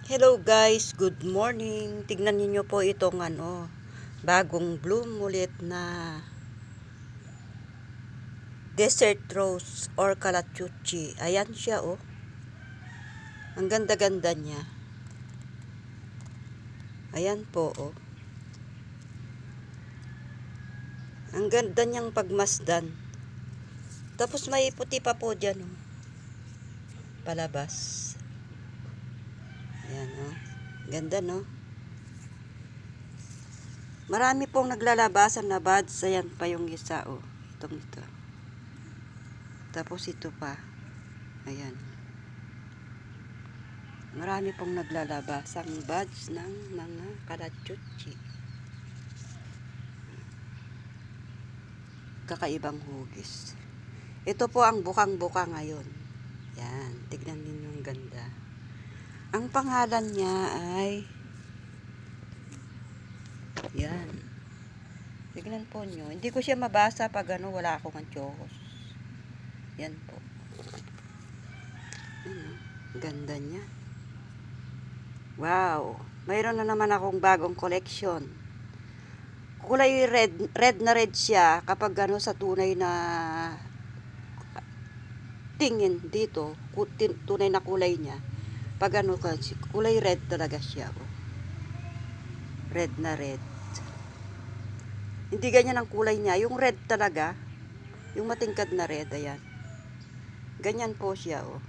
Hello guys, good morning. Tignan niyo po itong bagong bloom ulit na desert rose or calachuchi. Ayan siya oh. Ang ganda-ganda niya. Ayan po oh. Ang ganda niyang pagmasdan. Tapos may puti pa po diyan oh. Palabas. Ayan oh. Ganda no. Marami pong naglalabasan na buds. Ayan pa yung isa oh. Itong ito. Tapos ito pa. Ayan. Marami pong naglalabasang buds ng mga calachuchi. Kakaibang hugis. Ito po ang bukang-buka ngayon. Yan. Tignan ninyo ang ganda. Ang pangalan niya ay yan. Tignan po nyo. Hindi ko siya mabasa pag wala akong antiyohos. Yan po. Yan, ganda niya. Wow. Mayroon na naman akong bagong collection. Kulay red na red siya kapag sa tunay na tingin dito, tunay na kulay niya. Pag kulay red talaga siya. Oh. Red na red. Hindi ganyan ang kulay niya. Yung red talaga, yung matingkad na red, ayan. Ganyan po siya, oh.